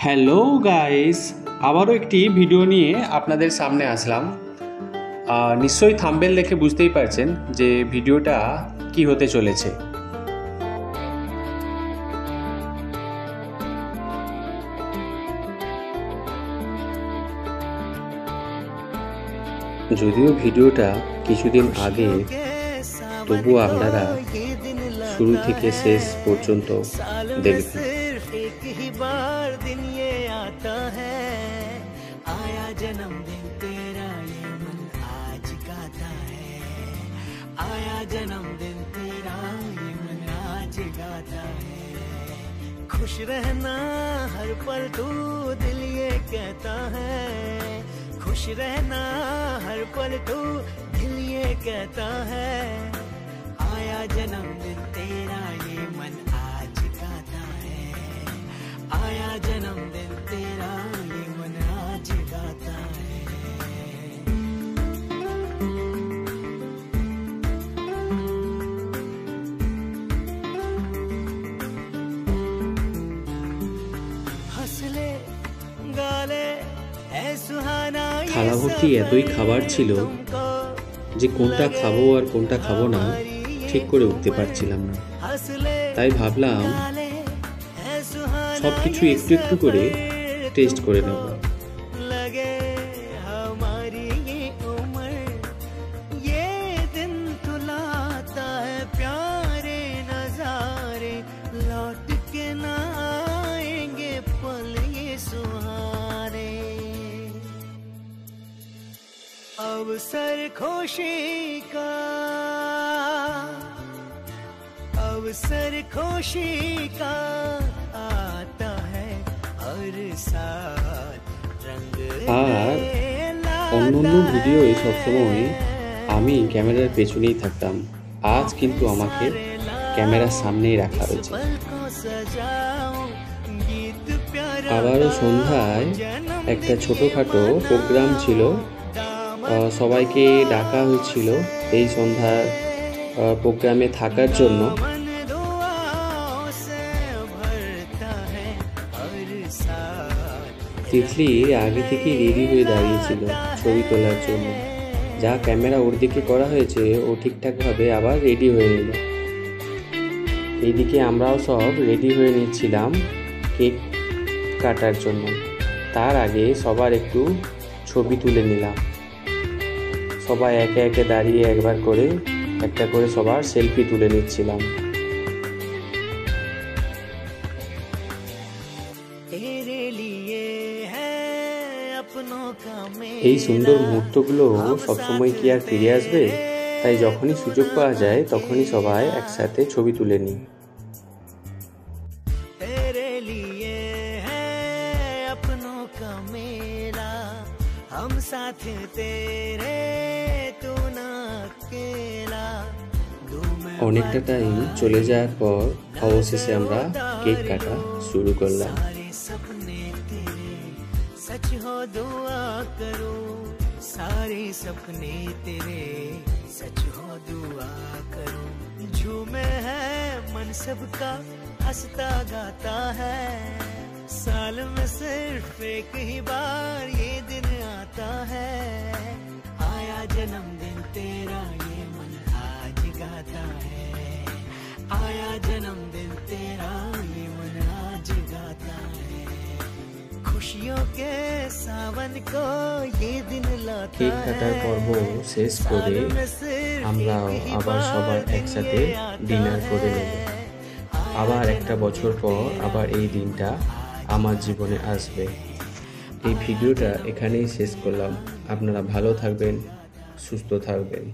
Hello guys, আবারও একটি video নিয়ে আপনাদের সামনে আসলাম। নিশ্চয়ই থাম্বনেল দেখে বুঝতেই পারছেন যে ভিডিওটা কি হতে চলেছে। যদিও ভিডিওটা কিছুদিন আগে, তবুও আপনারা শুরু থেকে শেষ পর্যন্ত দেখবেন। आया जन्मदिन तेरा ये मन आज गाता है, आया जन्मदिन तेरा ये मन आज गाता है। खुश रहना हर पल तू दिल ये कहता है, खुश रहना हर पल तू दिल ये कहता है। आया जन्मदिन तेरा ये मन आज गाता है, आया जन्मदिन तेरा ये मन आज गाता है। हंसले गाले ऐ सुहाना থালা ভর্তি এতই খাবার ছিল যে কোনটা খাবো আর কোনটা খাবো না ঠিক করে উঠতে পারছিলাম না। তাই ভাবলাম সব কিছু একটু একটু করে টেস্ট করে নেব। लगे हमारी ये उम्र ये दिन तो लाता है प्यारे नजारे, लौट के ना आएंगे पल ये सुहाने। अवसर खुशी का, अवसर खुशी का आता है हर साल रंग। আর অন্য ভিডিও সবসময় আমি ক্যামেরার পেছনেই থাকতাম, আজ কিন্তু আমাকে ক্যামেরার সামনেই রাখা হয়েছে। আবারও সন্ধ্যায় একটা ছোটোখাটো প্রোগ্রাম ছিল, সবাইকে ডাকা হয়েছিল এই সন্ধ্যার প্রোগ্রামে থাকার জন্য। তিতলি আগে থেকেই রেডি হয়ে দাঁড়িয়েছিল ছবি তোলার জন্য। যা ক্যামেরা ওর দিকে করা হয়েছে ও ঠিকঠাকভাবে আবার রেডি হয়ে নিল। এইদিকে আমরাও সব রেডি হয়ে নিচ্ছিলাম কেক কাটার জন্য। তার আগে সবার একটু ছবি তুলে নিলাম। সবাই একে একে দাঁড়িয়ে একবার করে একটা করে সবার সেলফি তুলে নিচ্ছিলাম। এই সুন্দর মুহূর্তগুলো সবসময় কি আর ফিরে আসবে? তাই যখনই সুযোগ পাওয়া যায় তখনই সবাই একসাথে ছবি তুলে নিই। অনেকটা টাইম চলে যাওয়ার পর অবশেষে আমরা কেক কাটা শুরু করলাম। सच हो दुआ करो सारे सपने तेरे, सच हो दुआ करो। झूमे है मन सबका हंसता गाता है, साल में सिर्फ एक ही बार ये दिन आता है। आया जन्मदिन तेरा ये मन आज गाता है, आया जन्मदिन तेरा ये मन आज गाता है। खुशियों के सावन को ये दिन लाता है। কেক কাটার পর্ব শেষ করে আমরা আবার সবাই একসাথে ডিনার করে নেব। আবার একটা বছর পর আবার এই দিনটা আমার জীবনে আসবে। এই ভিডিওটা এখানেই শেষ করলাম। আপনারা ভালো থাকবেন, সুস্থ থাকবেন।